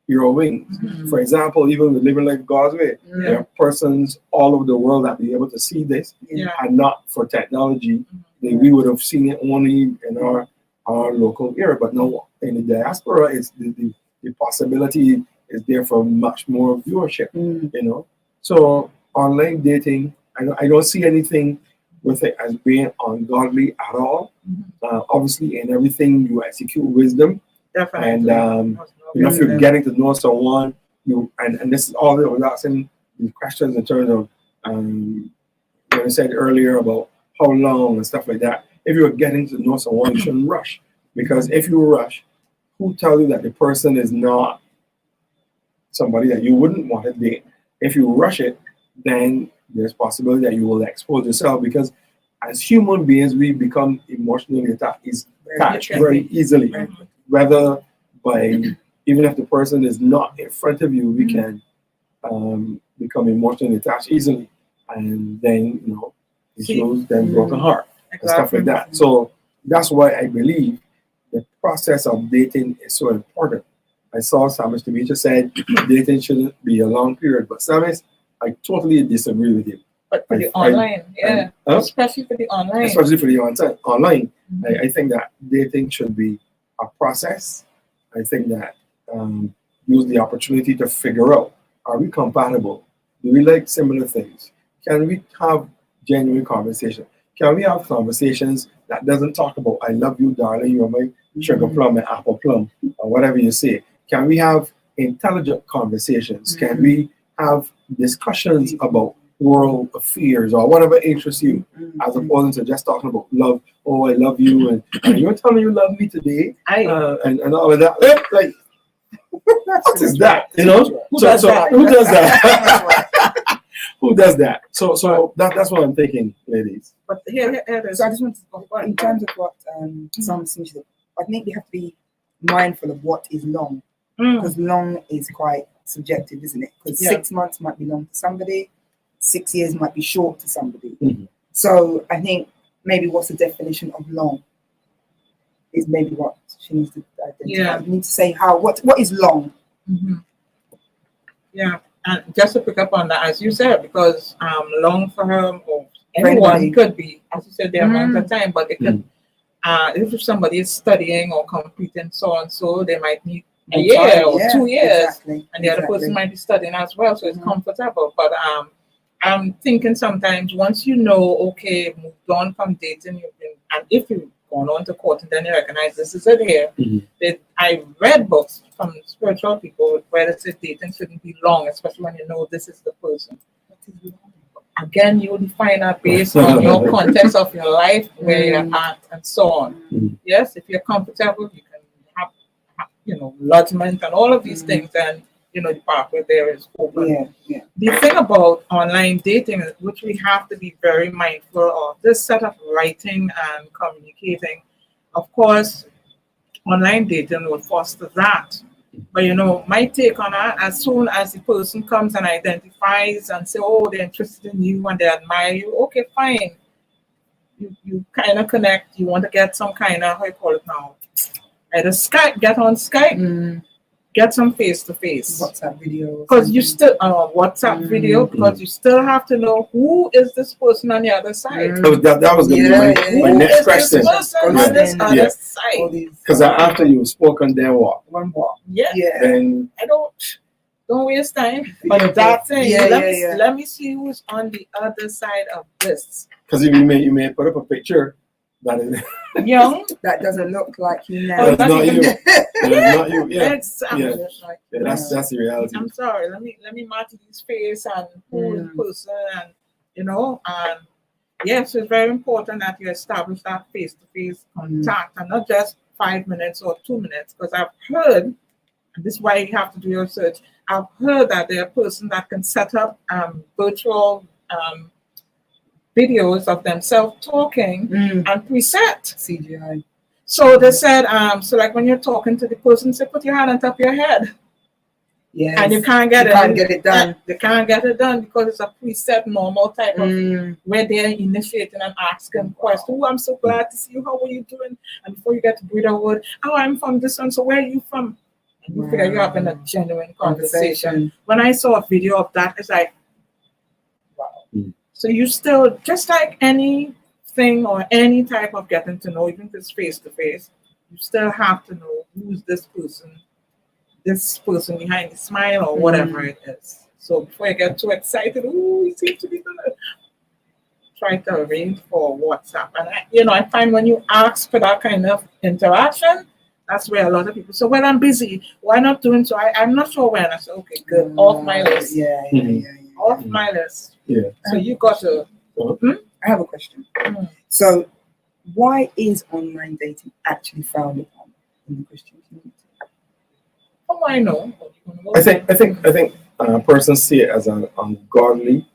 your wings. Mhm. For example, even with Living Life God's Way, there are persons all over the world that be able to see this, Yeah. and not for technology, we would have seen it only in our local area. But now in the diaspora, it's the possibility is there for much more viewership. You know, so online dating, I don't see anything with it as being ungodly at all. Obviously, in everything you execute wisdom, Definitely. and if you're getting to know someone, and this is all that was asking the questions in terms of when I said earlier about how long and stuff like that. If you're getting to know someone, you shouldn't rush, because if you rush, who tell you that the person is not somebody that you wouldn't want to date? If you rush it, then there's possibility that you will expose yourself, because as human beings, we become emotionally attached very easily, whether by even if the person is not in front of you, we can become emotionally attached easily, and then it shows them broken heart and stuff like that. So that's why I believe the process of dating is so important. I saw Samis Demetra said dating shouldn't be a long period, but Samis, I totally disagree with you. But for the online, especially for the online. Especially for the online, I think that dating should be a process. I think that use the opportunity to figure out, are we compatible? Do we like similar things? Can we have genuine conversation? Can we have conversations that doesn't talk about I love you, darling, you're my sugar plum and apple plum, or whatever you say? Can we have intelligent conversations? Can we have discussions about world affairs or whatever interests you, as opposed to just talking about love? Oh, I love you, and you're telling me you love me today, and all of that. Like, what is that? Who does that? Who does that? Who does that? So that's what I'm thinking, ladies. But here So I just want to, in terms of what some said, I think we have to be mindful of what is long, because long is quite subjective, isn't it? Because 6 months might be long to somebody, 6 years might be short to somebody. So I think maybe what's the definition of long is maybe what she needs to identify. We need to say what is long. Yeah, and just to pick up on that, as you said, because long for her or anyone could be, as you said, the amount of time, but it could. If somebody is studying or competing, so and so, they might need a year or 2 years, and the other person might be studying as well, so it's comfortable. But I'm thinking sometimes once you know, okay, moved on from dating, and if you've gone on to court and then you recognize this is it here. I read books from spiritual people where they say dating shouldn't be long, especially when you know this is the person. Again, you define that based on your context of your life, where you're at, and so on. Yes, if you're comfortable, you can have lodgement and all of these things, and the pathway there is open. The thing about online dating, which we have to be very mindful of, this set of writing and communicating, of course, online dating will foster that. But my take on that, as soon as the person comes and identifies and say, oh, they're interested in you and they admire you, okay, fine. You kind of connect. You want to get some kind of, how you call it now, either Skype, get on Skype, get some face-to-face. WhatsApp video. Because you still, WhatsApp video, because you still have to know who is this person on the other side. That was going to be my next question. Who is this person on this other side? Because after you've spoken, then what? One more. Then I don't waste time on that thing. Let me see who's on the other side of this. Because you may put up a picture that is young, that doesn't look like you now. That's not you. That's not you. Yeah. Exactly. That's the reality. I'm sorry. Let me match his face and who is the person, and yes, it's very important that you establish that face-to-face contact and not just 5 minutes or 2 minutes. Because I've heard, and this is why you have to do your research, I've heard that there are persons that can set up virtual videos of themselves talking and preset CGI. So they said, so like when you're talking to the person, say, put your hand on top of your head. Yes. And you can't get it done. They can't get it done because it's a preset normal type of where they're initiating and asking questions. Oh, I'm so glad to see you. How are you doing? And before you get to breathe a word, oh, I'm from this one. So where are you from? And you figure you're having a genuine conversation. When I saw a video of that, it's like, wow. So you still, just like anything or any type of getting to know, even if it's face to face, you still have to know who's this person behind the smile or whatever it is. So before you get too excited, ooh, you seem to be gonna try to arrange for WhatsApp. And I find when you ask for that kind of interaction, that's where a lot of people say, well, I'm busy. Why not doing so? I'm not sure when. I said, okay, good. Off my list. Off my list. Yeah. So you got to. I have a question. So, why is online dating actually frowned upon in the Christian community? Oh, I know. I think persons see it as ungodly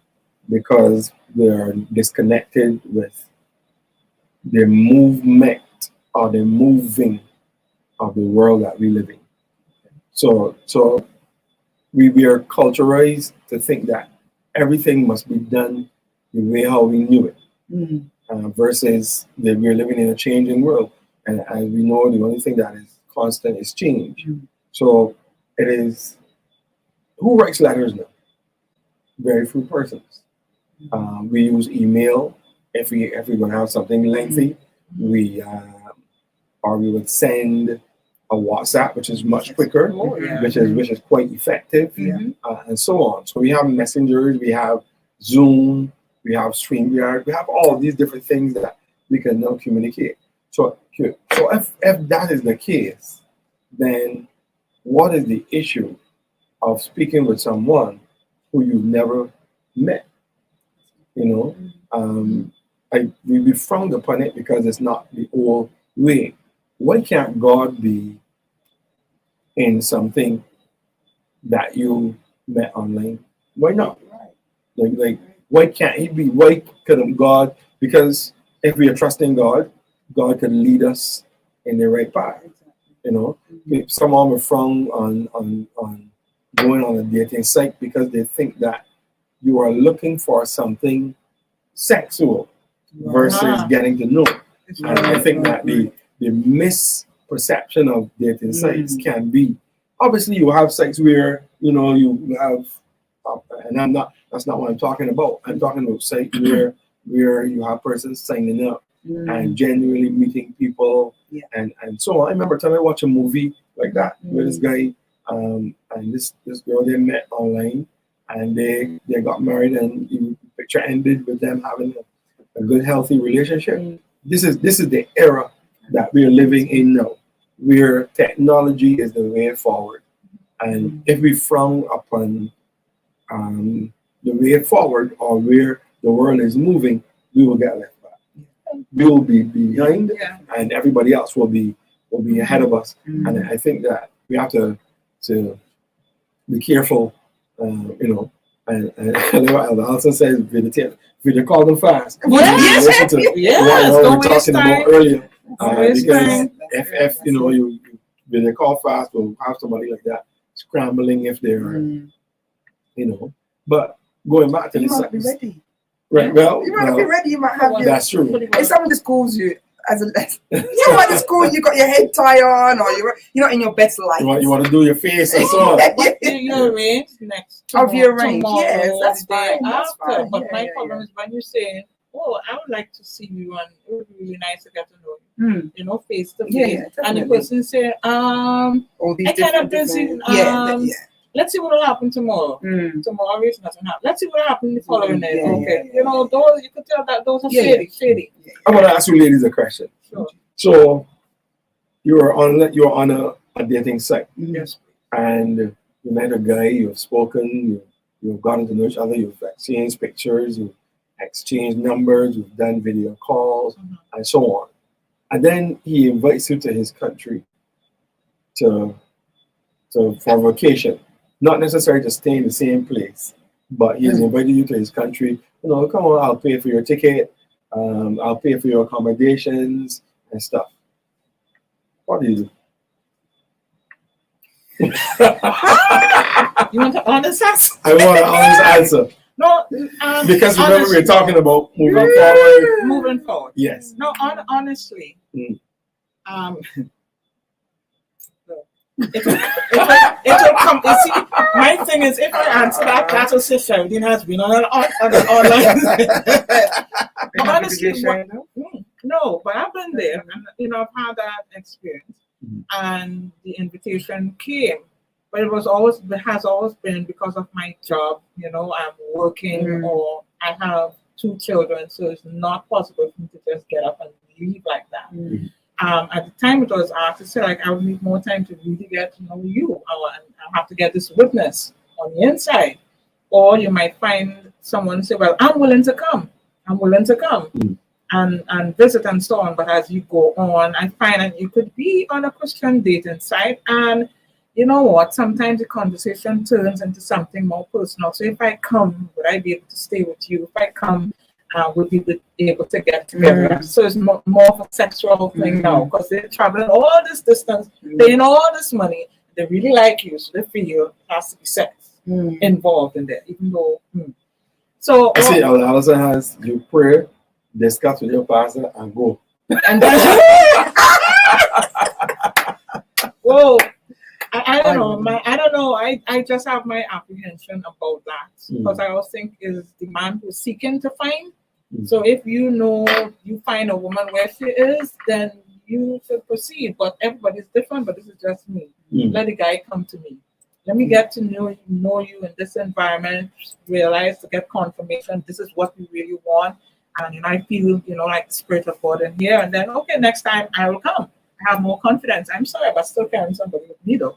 because they're disconnected with the movement or the moving of the world that we live in. So we are culturalized to think that everything must be done the way how we knew it, versus that we're living in a changing world, and as we know, the only thing that is constant is change. So it is, who writes letters now? Very few persons. We use email if we're going to have something lengthy. We would send a WhatsApp, which is much quicker, which is quite effective, and so on. So we have messengers, we have Zoom, we have StreamYard, we have all of these different things that we can now communicate. So if that is the case, then what is the issue of speaking with someone who you've never met? We frowned upon it because it's not the old way. Why can't God be in something that you met online? Why not? Like why can't he be? Why couldn't God? Because if we are trusting God, God can lead us in the right path. If someone will frown on going on a dating site because they think that you are looking for something sexual versus getting to know. And I think that the misperception of dating sites can be, obviously you have sites where you have, and that's not what I'm talking about. I'm talking about sites where you have persons signing up and genuinely meeting people and so on. I remember time I watched a movie like that where this guy and this girl, they met online and they got married, and the picture ended with them having a good healthy relationship. This is the era that we are living in now, where technology is the way forward. And if we frown upon the way forward or where the world is moving, we will get left back. We will be behind, and everybody else will be ahead of us. And I think that we have to be careful, and Elder Alson says, video call them fast. Listen to what we were talking about earlier. Because if you video call fast, we'll have somebody like that scrambling if they're, But going back to you this, might be ready. Right? Well, you might not be ready. You might have that's true. If someone just calls you as a someone just calls you, got your head tie on, or you're not in your best light. You want to do your face and so on. You arrange next. Of your range, yes, that's fine. That's fine. But my problem is when you say, "Oh, I would like to see you," and it would be really nice to get to know you, face to face. And the person say, "I kind of busy. Let's see what will happen tomorrow. Tomorrow is nothing happen. Let's see what happens the following day." Okay, those you could tell that those are shady. I'm gonna ask you ladies a question. Sure. So you're on a dating site. Yes. And you met a guy. You've spoken. You've gotten to know each other. You've exchanged pictures. You've exchanged numbers. You've done video calls and so on. And then he invites you to his country for vacation. Not necessarily to stay in the same place, but he's invited you to his country. Come on, I'll pay for your ticket. I'll pay for your accommodations and stuff. What do you do? You want an honest answer? I want an honest answer. No, Because remember, honestly, we're talking about moving forward. moving forward. Yes. No, honestly, Mm. it will come. You see, my thing is, if I answer that will say Sheldon has been on an online. Honestly, no, but I've been there, and I've had that experience, and the invitation came, but it has always been because of my job. I'm working, or I have 2 children, so it's not possible for me to just get up and leave like that. At the time, it was asked to say, like, I would need more time to really get to know you. I have to get this witness on the inside. Or you might find someone say, well, I'm willing to come. And visit and so on. But as you go on, I find that you could be on a Christian dating site, and you know what? Sometimes the conversation turns into something more personal. So if I come, would I be able to stay with you? If I come, would we be able to get together? So it's more of a sexual thing now, because they're traveling all this distance, paying all this money. They really like you, so they feel it has to be sex involved in there, even though. So I see, Alison has you pray, discuss with your pastor, and go. And then, whoa, I don't know. I don't know. I just have my apprehension about that, because I always think is the man who's seeking to find. So if you find a woman where she is, then you should proceed. But everybody's different. But this is just me. Let the guy come to me. Let me get to know you in this environment. Realize, to get confirmation. This is what we really want. And I feel, like the Spirit of God in here. And then, okay, next time I will come. I have more confidence. I'm sorry, but still carrying somebody with me, though.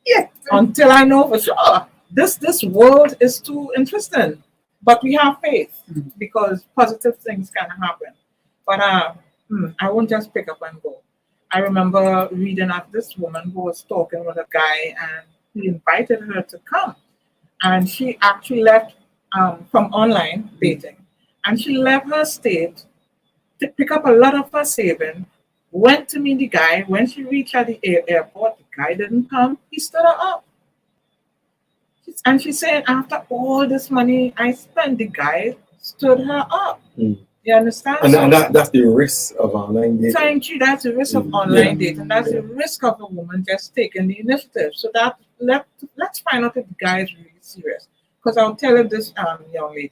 Yeah, until I know for sure. This world is too interesting. But we have faith, because positive things can happen. But I won't just pick up and go. I remember reading of this woman who was talking with a guy, and he invited her to come. And she actually left from online dating. And she left her state to pick up a lot of her saving, went to meet the guy. When she reached at the airport, the guy didn't come. He stood her up. And she said, after all this money I spent, the guy stood her up. You understand? And that's the risk of online dating. Thank you. That's the risk of online dating. That's the risk of a woman just taking the initiative. So that let's find out if the guy is really serious. Because I'll tell you this, young ladies.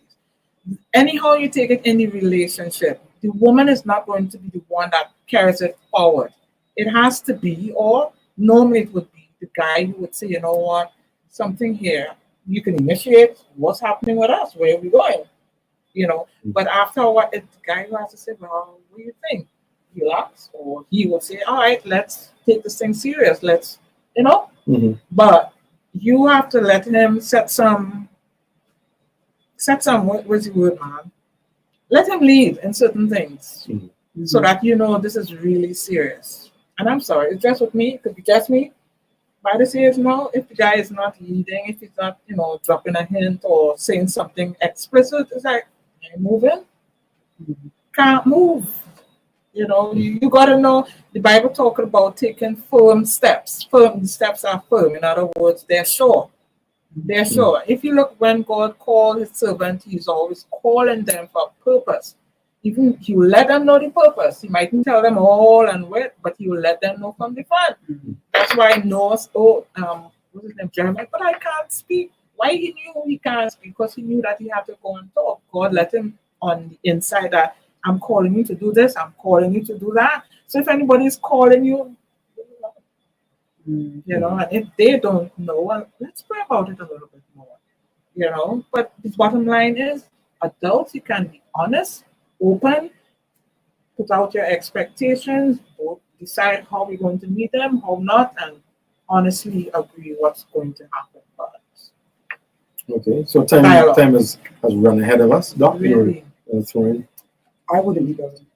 Anyhow you take it in the relationship, the woman is not going to be the one that carries it forward. It has to be, or normally it would be the guy who would say, you know what, something here, you can initiate what's happening with us, where are we going? But after a while, it's the guy who has to say, well, what do you think? Relax, or he will say, all right, let's take this thing serious. Let's, but you have to let him set some, what's the word, man? Let him lead in certain things so that this is really serious. And I'm sorry, it's just with me, it could be just me. By this age now, if the guy is not leading, if he's not, dropping a hint or saying something explicit, it's like, ain't moving. Can't move. You got to know, the Bible talking about taking firm steps. The steps are firm. In other words, they're sure. They're sure. If you look, when God called his servant, he's always calling them for a purpose. Even he will let them know the purpose. He mightn't tell them all and where, but he will let them know from the front. That's why Noah what's his name, Jeremiah, but I can't speak. Why he knew he can't speak? Because he knew that he had to go and talk. God let him on the inside that I'm calling you to do this, I'm calling you to do that. So if anybody's calling you, and if they don't know, well, let's pray about it a little bit more. But the bottom line is, adults, you can be honest, open, put out your expectations, both decide how we're going to meet them, how not, and honestly agree what's going to happen for us. Okay, so time has run ahead of us. Doc, Really? I wouldn't be going.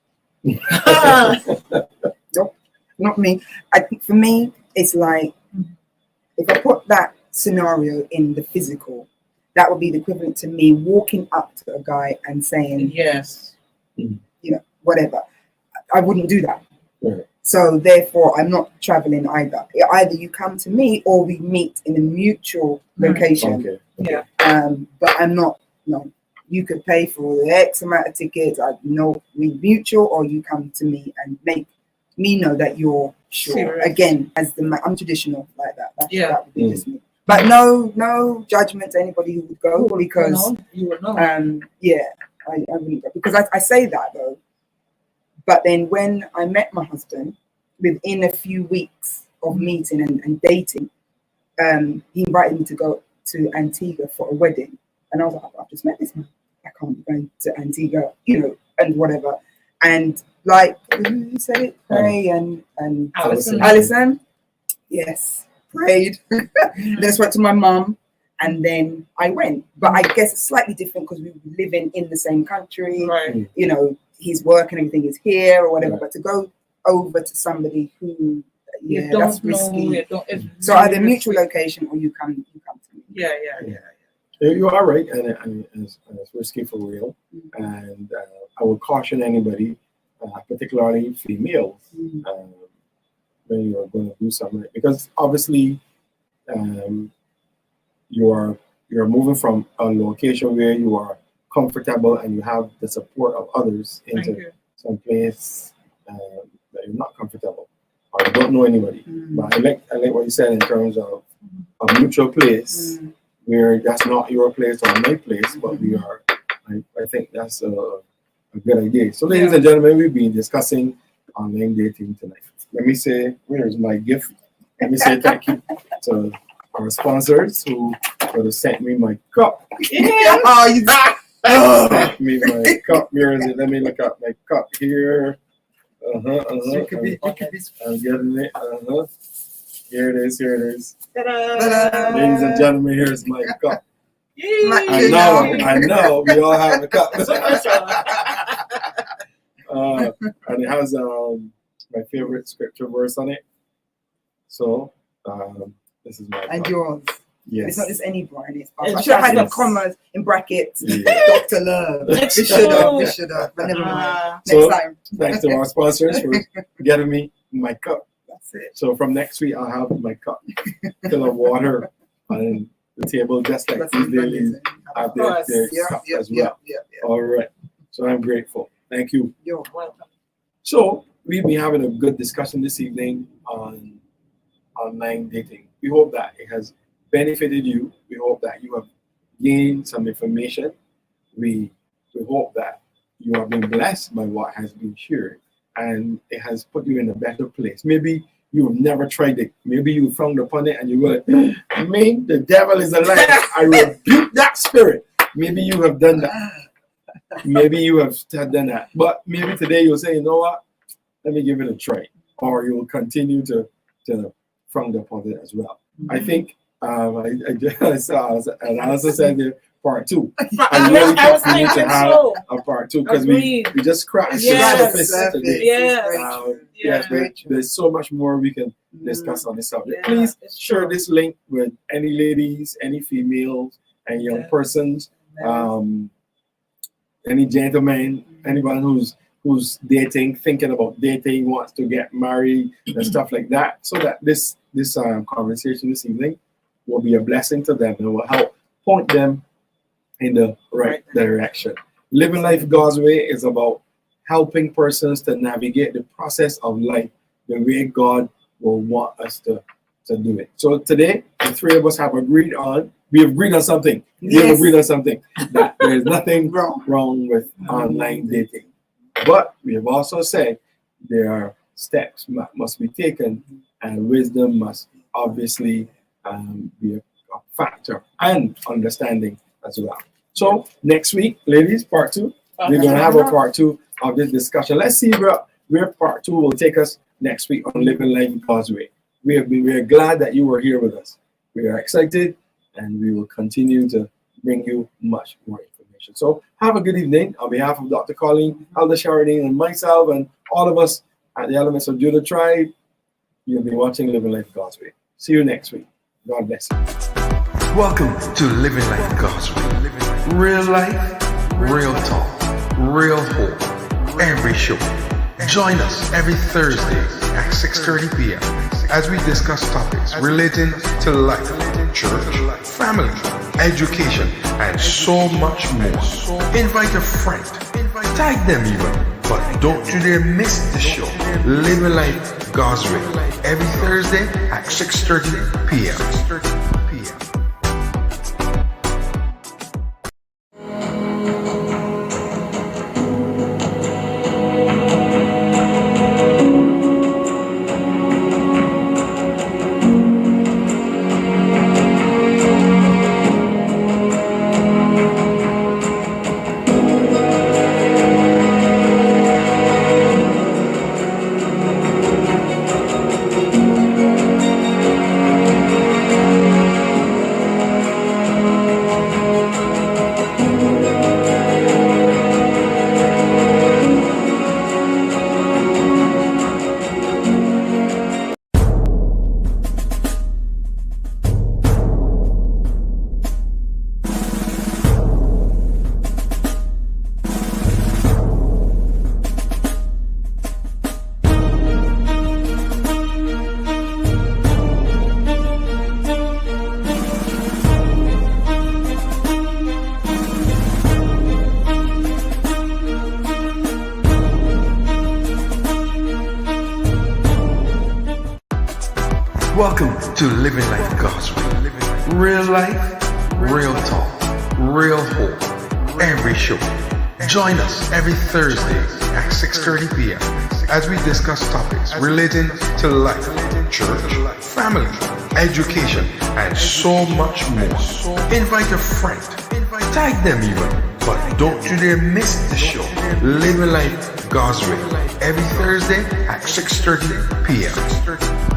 Nope, not me. I think for me, it's like, if I put that scenario in the physical, that would be the equivalent to me walking up to a guy and saying, Yes. whatever. I wouldn't do that. Right. So therefore, I'm not traveling either. Either you come to me or we meet in a mutual location. Okay. Yeah. But I'm not. No, you could pay for the X amount of tickets. I know we mutual, or you come to me and make me know that you're sure. Serious. Again, I'm traditional like that. That would be Mm. just me. But no judgment to anybody who would go because you will know. I wouldn't go because I say that though. But then when I met my husband, within a few weeks of meeting and dating, he invited me to go to Antigua for a wedding. And I was like, I've just met this man. I can't be going to Antigua, and whatever. And like, who said it? Pray and Alison. Yes, prayed. Then I spoke to my mum. And then I went, but I guess it's slightly different because we were living in the same country. Right. His work and everything is here or whatever. Right. But to go over to somebody who, You don't that's know. risky. It's So really either mutual risky. location or you come to me. Yeah. You are right, and it's risky for real. And I would caution anybody, particularly females, when you're going to do something, because obviously you're moving from a location where you are comfortable and you have the support of others Thank into you. some place that you're not comfortable or you don't know anybody. But I like what you said in terms of a mutual place where that's not your place or my place, but we are. I think that's a good idea. So, ladies and gentlemen, we've been discussing online dating tonight. Let me say, where's my gift? Let me say thank you to our sponsors who would have sent me my cup. Me my cup. Where is it? Let me look up my cup here. I'm getting it. Here it is. Ta-da! Ladies and gentlemen, here's my cup. Yay! I know. We all have a cup. And it has my favorite scripture verse on it. So this is my And cup. yours. Yes. It's not just any brand. It's I should have had the yes. commas in brackets. Yeah. Dr. Love. We It's should have. true. But never mind. Ah, So- Next time. Thanks to our sponsors for getting me my cup. That's it. So from next week, I'll have my cup full of water on the table, just like That's these ladies amazing. have their cup as well. Yeah. All right. So I'm grateful. Thank you. You're welcome. So we've been having a good discussion this evening on online dating. We hope that it has benefited you. We hope that you have gained some information. We hope that you have been blessed by what has been shared and it has put you in a better place. Maybe you've never tried it. Maybe you frowned upon it and you were like, me, the devil is a liar. I rebuke that spirit. Maybe you have done that. Maybe you have done that. But maybe today you'll say, you know what? Let me give it a try. Or you will continue to frown upon it as well. I think I saw, and I also said there, part 2. I really I was think we need to thinking have so. a part 2 because we Agreed. just scratched Yes. the surface today. Yes. Yes, Yeah. there's so much more we can discuss on this subject. Yeah, Please it's share true. this link with any ladies, any females, and young Yeah. persons, any gentlemen, anyone who's dating, thinking about dating, wants to get married, and stuff like that, so that this conversation this evening will be a blessing to them and will help point them in the right direction. Living life God's way is about helping persons to navigate the process of life the way God will want us to do it. So today, the three of us have agreed on something. We have Yes. agreed on something. That there is nothing wrong with online dating. But we have also said there are steps must be taken and wisdom must obviously be a factor and understanding as well. So next week, ladies, part 2. We're going to have a part 2 of this discussion. Let's see where part 2 will take us next week on Living Life God's Way. We are glad that you were here with us. We are excited and we will continue to bring you much more information. So have a good evening. On behalf of Dr. Colleen, Elder Sheridan, and myself, and all of us at the Elements of Judah Tribe, you'll be watching Living Life God's Way. See you next week. God bless you. Welcome to Living Life God's Way. Real life, real talk, real hope. Every show. Join us every Thursday at 6:30 p.m. as we discuss topics relating to life, church, family, education, and so much more. Invite a friend, tag them even, but don't you dare miss the show. Living Life God's Way every Thursday at 6:30 p.m. Welcome to Living Life God's Way. Real life, real talk, real hope. Every show. Join us every Thursday at 6:30 p.m. as we discuss topics relating to life, church, family, education, and so much more. Invite a friend, tag them even, but don't you dare miss the show. Living Life God's Way every Thursday at 6:30 p.m.